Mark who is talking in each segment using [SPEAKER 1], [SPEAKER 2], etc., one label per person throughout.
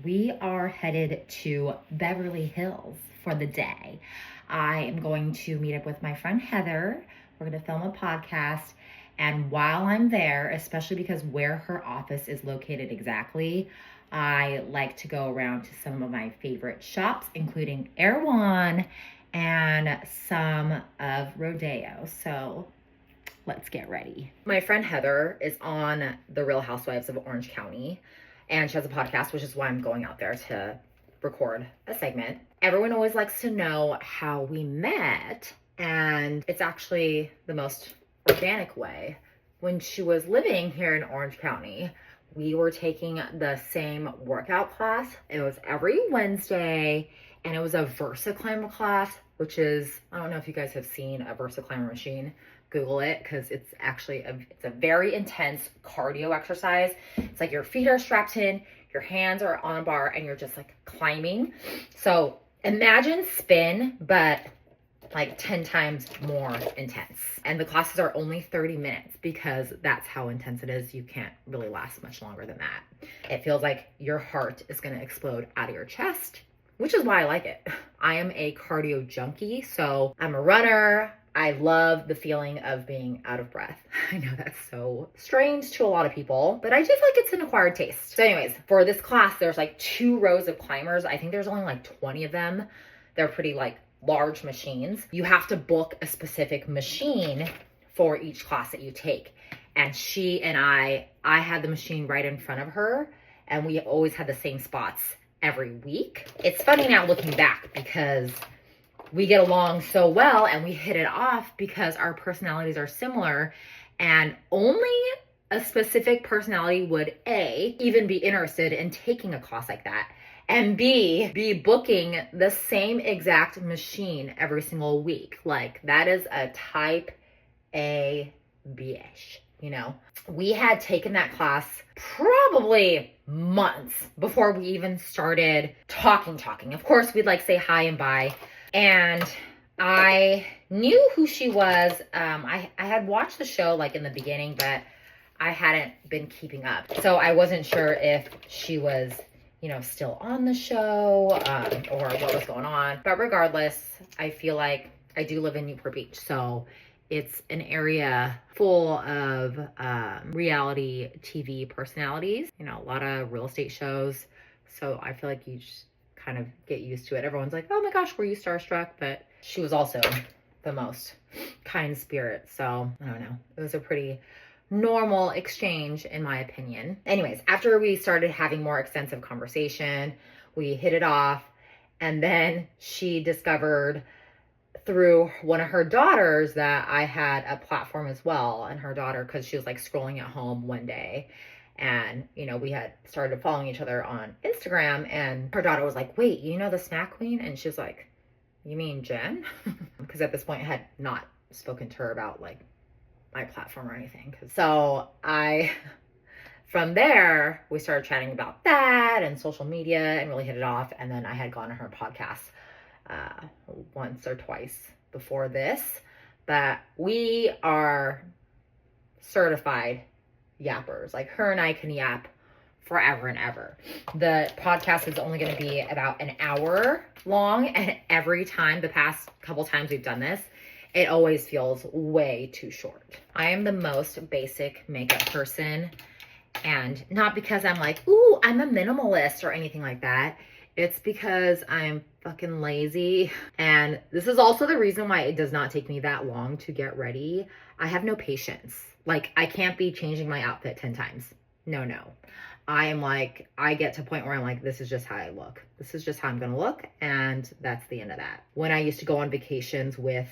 [SPEAKER 1] we are headed to Beverly Hills for the day. I am going to meet up with my friend Heather. We're going to film a podcast. And while I'm there, especially because where her office is located exactly, I like to go around to some of my favorite shops, including Erewhon and some of Rodeo. So let's get ready. My friend Heather is on The Real Housewives of Orange County, and she has a podcast, which is why I'm going out there to record a segment. Everyone always likes to know how we met, and it's actually the most organic way. When she was living here in Orange County, we were taking the same workout class. It was every Wednesday, and it was a VersaClimber class, which is, I don't know if you guys have seen a VersaClimber machine. Google it, because it's actually it's a very intense cardio exercise. It's like your feet are strapped in, your hands are on a bar, and you're just like climbing. So imagine spin, but like 10 times more intense. And the classes are only 30 minutes because that's how intense it is. You can't really last much longer than that. It feels like your heart is going to explode out of your chest, which is why I like it. I am a cardio junkie, so I'm a runner. I love the feeling of being out of breath. I know that's so strange to a lot of people, but I do feel like it's an acquired taste. So anyways, for this class, there's like 2 rows of climbers. I think there's only like 20 of them. They're pretty like large machines. You have to book a specific machine for each class that you take. And she and I had the machine right in front of her, and we always had the same spots every week. It's funny now looking back because we get along so well and we hit it off because our personalities are similar, and only a specific personality would A, even be interested in taking a class like that, and B, be booking the same exact machine every single week. Like, that is a type A bitch, you know? We had taken that class probably months before we even started talking. Of course, we'd like say hi and bye. And I knew who she was. I had watched the show like in the beginning, but I hadn't been keeping up. So I wasn't sure if she was, you know, still on the show or what was going on. But regardless, I feel like I do live in Newport Beach. So it's an area full of reality TV personalities, you know, a lot of real estate shows. So I feel like you just kind of get used to it. Everyone's like, oh my gosh, were you starstruck? But she was also the most kind spirit. So I don't know. It was a pretty normal exchange in my opinion. Anyways, after we started having more extensive conversation, we hit it off. And then she discovered through one of her daughters that I had a platform as well. And her daughter, because she was like scrolling at home one day, and, you know, we had started following each other on Instagram, and her daughter was like, wait, you know the Snack Queen? And she's like, you mean Jen? Because at this point I had not spoken to her about like my platform or anything. So from there, we started chatting about that and social media and really hit it off. And then I had gone to her podcast once or twice before this, but we are certified yappers. Like, her and I can yap forever and ever. The podcast is only going to be about an hour long, and every time, the past couple times we've done this, it always feels way too short. I am the most basic makeup person, and not because I'm like, ooh, I'm a minimalist or anything like that. It's because I'm fucking lazy. And this is also the reason why it does not take me that long to get ready. I have no patience. Like, I can't be changing my outfit 10 times. No. I am like, I get to a point where I'm like, this is just how I look. This is just how I'm gonna look. And that's the end of that. When I used to go on vacations with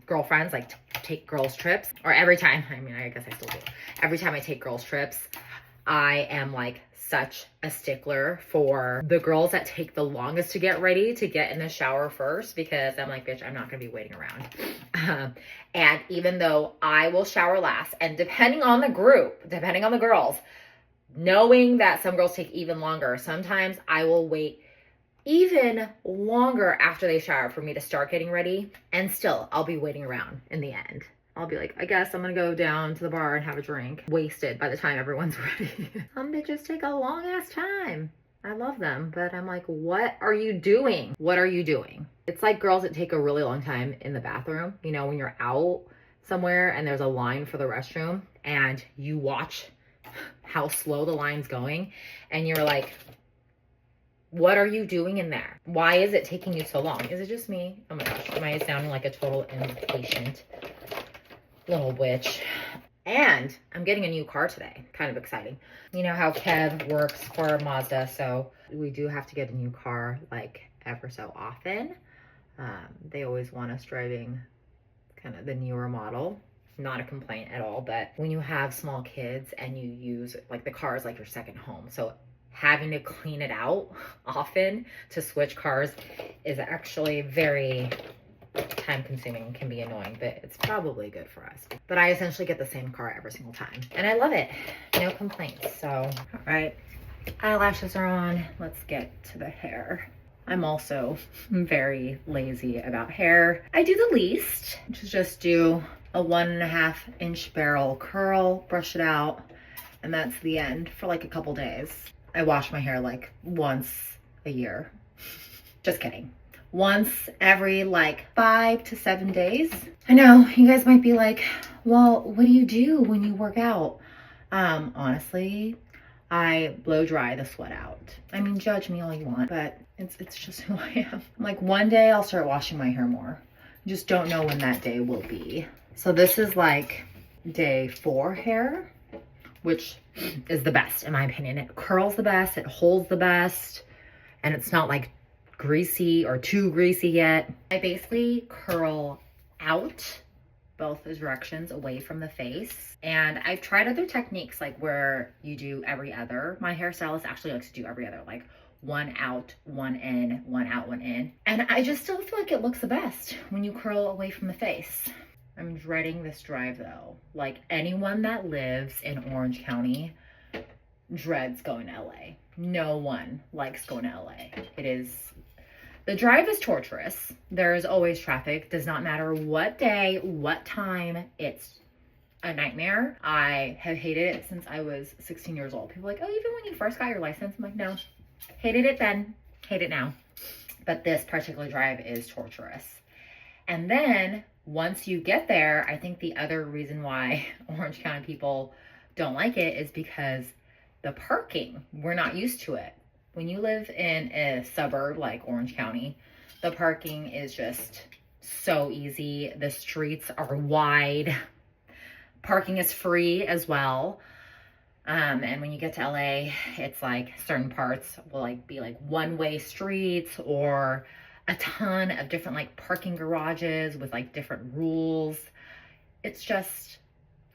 [SPEAKER 1] girlfriends, like to take girls trips, or every time, I mean, I guess I still do. Every time I take girls trips, I am like such a stickler for the girls that take the longest to get ready, to get in the shower first, because I'm like, bitch, I'm not gonna be waiting around. And even though I will shower last, and depending on the group, depending on the girls, knowing that some girls take even longer, sometimes I will wait even longer after they shower for me to start getting ready, and still I'll be waiting around in the end. I'll be like, I guess I'm gonna go down to the bar and have a drink. Wasted by the time everyone's ready. Some bitches take a long ass time. I love them, but I'm like, what are you doing? What are you doing? It's like girls that take a really long time in the bathroom. You know, when you're out somewhere and there's a line for the restroom and you watch how slow the line's going and you're like, what are you doing in there? Why is it taking you so long? Is it just me? Oh my gosh, am I sounding like a total impatient little witch? And I'm getting a new car today. Kind of exciting. You know how Kev works for Mazda, so we do have to get a new car like ever so often. They always want us driving kind of the newer model. Not a complaint at all, but when you have small kids and you use, like, the car is like your second home. So having to clean it out often to switch cars is actually very time consuming and can be annoying, but it's probably good for us. But I essentially get the same car every single time and I love it. No complaints. So, all right, eyelashes are on. Let's get to the hair. I'm also very lazy about hair. I do the least, which is just do a 1.5 inch barrel curl, brush it out, and that's the end for like a couple days. I wash my hair like once a year. Just kidding. Once every like 5 to 7 days. I know you guys might be like, well, what do you do when you work out? Honestly, I blow dry the sweat out. I mean, judge me all you want, but it's just who I am. Like, one day I'll start washing my hair more. I just don't know when that day will be. So this is like day 4 hair, which is the best in my opinion. It curls the best, it holds the best, and it's not like greasy or too greasy yet. I basically curl out both directions away from the face. And I've tried other techniques like where you do every other. My hairstylist actually likes to do every other, like one out, one in, one out, one in. And I just still feel like it looks the best when you curl away from the face. I'm dreading this drive though. Like, anyone that lives in Orange County dreads going to LA. No one likes going to LA. The drive is torturous. There is always traffic. Does not matter what day, what time. It's a nightmare. I have hated it since I was 16 years old. People are like, oh, even when you first got your license? I'm like, no. Hated it then, hate it now. But this particular drive is torturous. And then once you get there, I think the other reason why Orange County people don't like it is because the parking, we're not used to it. When you live in a suburb like Orange County, the parking is just so easy. The streets are wide. Parking is free as well. And when you get to LA, it's like certain parts will like be like one-way streets or a ton of different like parking garages with like different rules. It's just,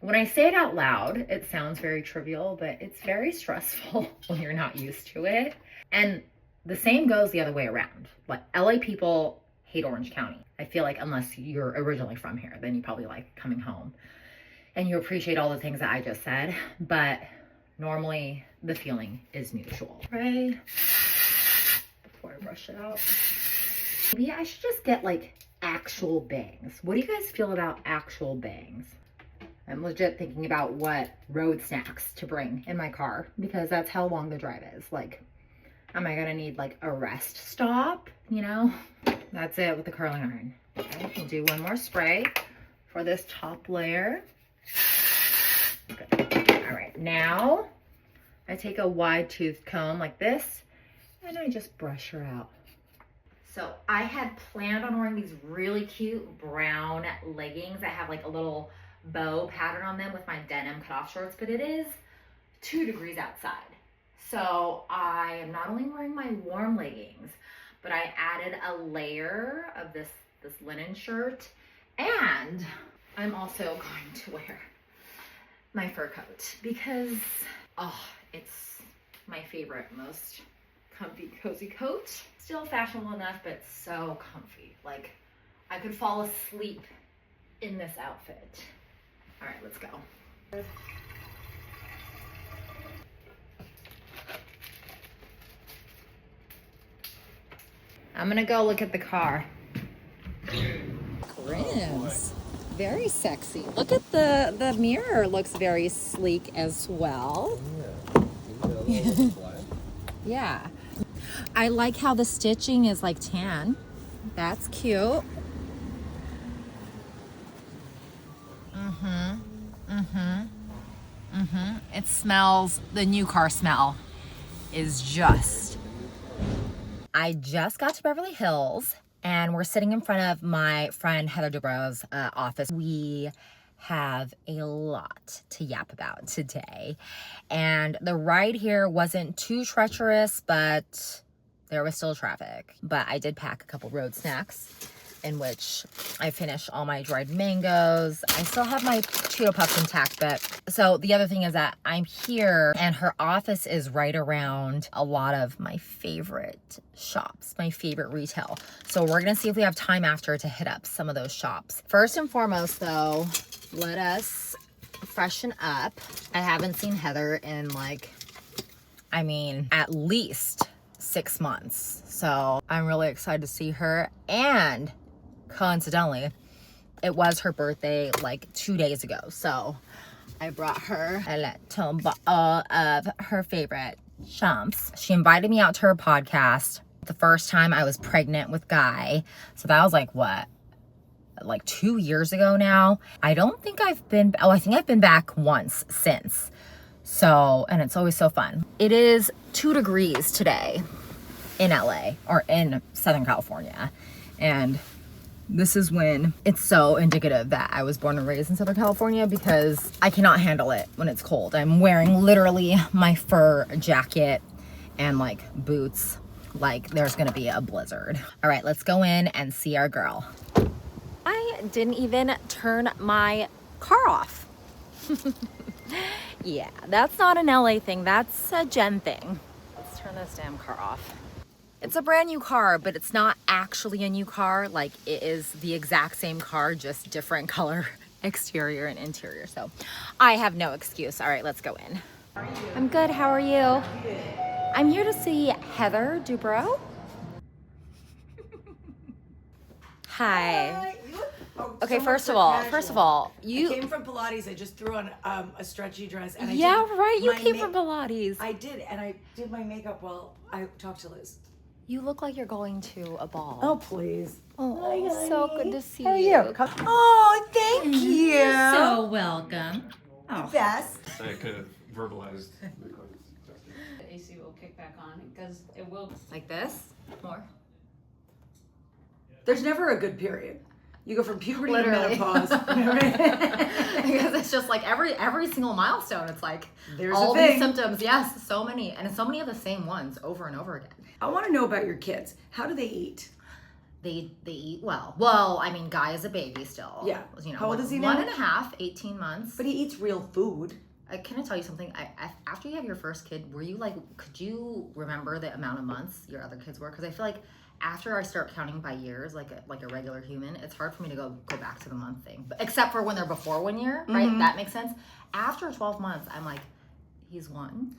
[SPEAKER 1] when I say it out loud, it sounds very trivial, but it's very stressful when you're not used to it. And the same goes the other way around. Like, LA people hate Orange County. I feel like unless you're originally from here, then you probably like coming home and you appreciate all the things that I just said. But normally the feeling is mutual. Right? Before I brush it out. Maybe I should just get like actual bangs. What do you guys feel about actual bangs? I'm legit thinking about what road snacks to bring in my car because that's how long the drive is. Like, am I gonna need like a rest stop? You know, that's it with the curling iron. Okay, we'll do one more spray for this top layer. Okay. All right, now I take a wide tooth comb like this and I just brush her out. So I had planned on wearing these really cute brown leggings that have like a little bow pattern on them with my denim cutoff shorts, but it is 2 degrees outside. So I am not only wearing my warm leggings, but I added a layer of this linen shirt, and I'm also going to wear my fur coat because, oh, it's my favorite, most comfy, cozy coat. Still fashionable enough, but so comfy. Like, I could fall asleep in this outfit. All right, let's go. I'm gonna go look at the car. Rims, very sexy. Look at the mirror, looks very sleek as well. Yeah. Yeah. I like how the stitching is like tan. That's cute. It smells, the new car smell is just. I just got to Beverly Hills and we're sitting in front of my friend Heather Dubrow's office. We have a lot to yap about today. And the ride here wasn't too treacherous, but there was still traffic. But I did pack a couple road snacks, in which I finished all my dried mangoes. I still have my Cheeto Puffs intact, but so the other thing is that I'm here and her office is right around a lot of my favorite shops, my favorite retail. So we're gonna see if we have time after to hit up some of those shops. First and foremost though, let us freshen up. I haven't seen Heather in like, I mean, at least 6 months. So I'm really excited to see her. And coincidentally, it was her birthday like 2 days ago. So I brought her a little bottle of her favorite champs. She invited me out to her podcast the first time I was pregnant with Guy. So that was like what? Like 2 years ago now. I don't think I've been, I think I've been back once since. So, and it's always so fun. It is 2 degrees today in LA or in Southern California. And this is when it's so indicative that I was born and raised in Southern California because I cannot handle it when it's cold. I'm wearing literally my fur jacket and like boots like there's gonna be a blizzard. All right, let's go in and see our girl. I didn't even turn my car off. Yeah, that's not an LA thing, that's a Jen thing. Let's turn this damn car off. It's a brand new car, but it's not actually a new car. Like it is the exact same car, just different color exterior and interior. So I have no excuse. All right, let's go in. I'm good, how are you? Good. I'm here to see Heather Dubrow. Hi. Okay, first of all, you
[SPEAKER 2] I came from Pilates. I just threw on a stretchy dress. And
[SPEAKER 1] you came from Pilates.
[SPEAKER 2] I did, and I did my makeup while I talked to Liz.
[SPEAKER 1] You look like you're going to a ball.
[SPEAKER 2] Oh, please.
[SPEAKER 1] Oh,
[SPEAKER 2] Hi,
[SPEAKER 1] so
[SPEAKER 2] honey.
[SPEAKER 1] good to see
[SPEAKER 2] How are
[SPEAKER 1] you.
[SPEAKER 2] Oh, thank you.
[SPEAKER 1] You're so welcome.
[SPEAKER 2] Oh. Best.
[SPEAKER 3] I could have verbalized.
[SPEAKER 4] The AC will kick back on because it will.
[SPEAKER 1] Like this? More?
[SPEAKER 2] There's never a good period. You go from puberty
[SPEAKER 1] Literally.
[SPEAKER 2] to menopause.
[SPEAKER 1] Because it's just like every single milestone, it's like
[SPEAKER 2] There's
[SPEAKER 1] all
[SPEAKER 2] a thing.
[SPEAKER 1] these symptoms. Yes, so many. And so many of the same ones over and over again.
[SPEAKER 2] I want to know about your kids. How do they eat?
[SPEAKER 1] They eat well. Well, I mean, Guy is a baby still.
[SPEAKER 2] Yeah.
[SPEAKER 1] You know,
[SPEAKER 2] How old is he now?
[SPEAKER 1] 1.5, 18 months.
[SPEAKER 2] But he eats real food.
[SPEAKER 1] Can I tell you something? After you have your first kid, were you like, could you remember the amount of months your other kids were? Because I feel like after I start counting by years, like a regular human, it's hard for me to go back to the month thing. But except for when they're before 1 year, right?
[SPEAKER 2] Mm-hmm.
[SPEAKER 1] That makes sense. After 12 months, I'm like, he's 1.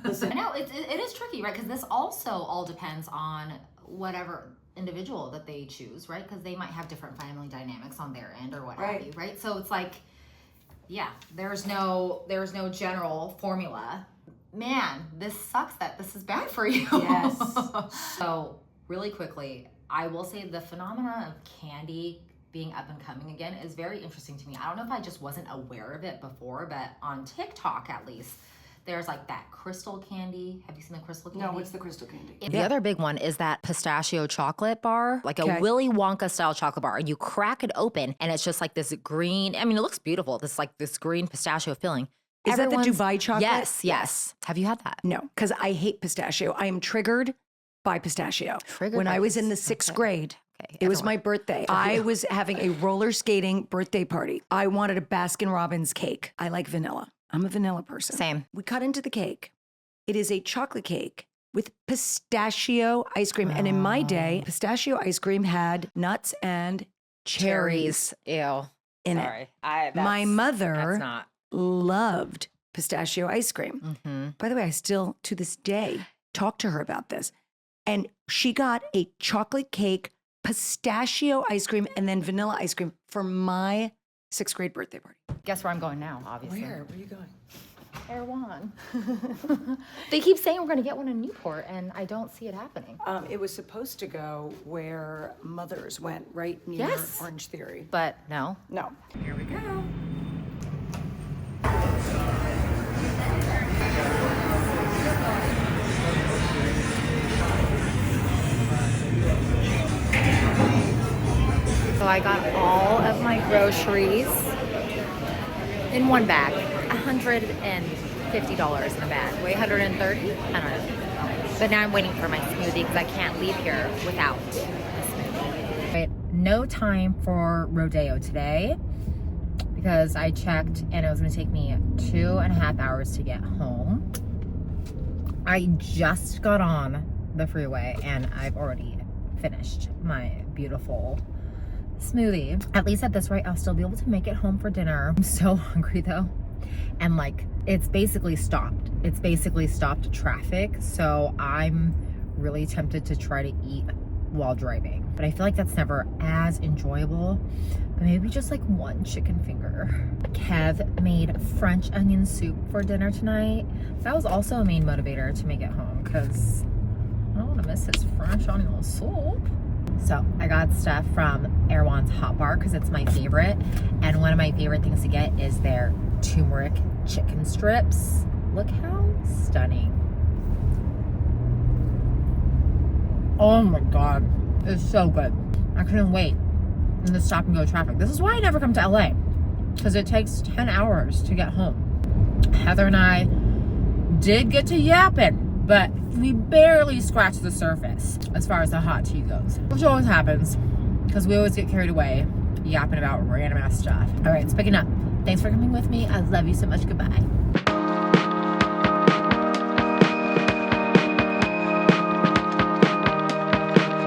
[SPEAKER 2] Listen.
[SPEAKER 1] I know it is tricky, right? Because this also all depends on whatever individual that they choose, right? Because they might have different family dynamics on their end or what have you, right? So it's like, yeah, there's no general formula. Man, this sucks that this is bad for you.
[SPEAKER 2] Yes.
[SPEAKER 1] So really quickly, I will say the phenomenon of candy being up and coming again is very interesting to me. I don't know if I just wasn't aware of it before, but on TikTok at least, there's like that crystal candy. Have you seen the crystal candy?
[SPEAKER 2] No, what's the crystal candy?
[SPEAKER 1] The other big one is that pistachio chocolate bar, like a Willy Wonka style chocolate bar. You crack it open and it's just like this green, I mean, it looks beautiful. This green pistachio filling.
[SPEAKER 5] Is that the Dubai chocolate?
[SPEAKER 1] Yes. Have you had that?
[SPEAKER 5] No, because I hate pistachio. I am triggered by pistachio. When I was in the 6th grade, it was my birthday. I was having a roller skating birthday party. I wanted a Baskin-Robbins cake. I like vanilla. I'm a vanilla person.
[SPEAKER 1] Same.
[SPEAKER 5] We cut into the cake. It is a chocolate cake with pistachio ice cream. And in my day, pistachio ice cream had nuts and cherries
[SPEAKER 1] Ew.
[SPEAKER 5] in it. My mother loved pistachio ice cream.
[SPEAKER 1] Mm-hmm.
[SPEAKER 5] By the way, I still, to this day, talk to her about this. And she got a chocolate cake, pistachio ice cream, and then vanilla ice cream for my 6th grade birthday party.
[SPEAKER 1] Guess where I'm going now, obviously.
[SPEAKER 2] Where are you going?
[SPEAKER 1] Erewhon. They keep saying we're going to get one in Newport, and I don't see it happening.
[SPEAKER 2] It was supposed to go where Mothers went, right near
[SPEAKER 1] Yes.
[SPEAKER 2] Orange Theory.
[SPEAKER 1] But no.
[SPEAKER 2] No.
[SPEAKER 1] Here we go. So I got all of my groceries in one bag. $150 in a bag. Wait, 130? I don't know. But now I'm waiting for my smoothie because I can't leave here without a smoothie. Right, no time for rodeo today because I checked and it was going to take me 2.5 hours to get home. I just got on the freeway and I've already finished my beautiful smoothie. At least at this rate, I'll still be able to make it home for dinner. I'm so hungry though. And like, it's basically stopped. It's basically stopped traffic. So I'm really tempted to try to eat while driving. But I feel like that's never as enjoyable. But maybe just like one chicken finger. Kev made French onion soup for dinner tonight. That was also a main motivator to make it home because I don't want to miss his French onion soup. So I got stuff from Erewhon's Hot Bar because it's my favorite. And one of my favorite things to get is their turmeric chicken strips. Look how stunning. Oh my God, it's so good. I couldn't wait in the stop and go traffic. This is why I never come to LA because it takes 10 hours to get home. Heather and I did get to yapping, but we barely scratched the surface as far as the hot tea goes, which always happens because we always get carried away yapping about random ass stuff. All right, it's picking up. Thanks for coming with me. I love you so much. Goodbye.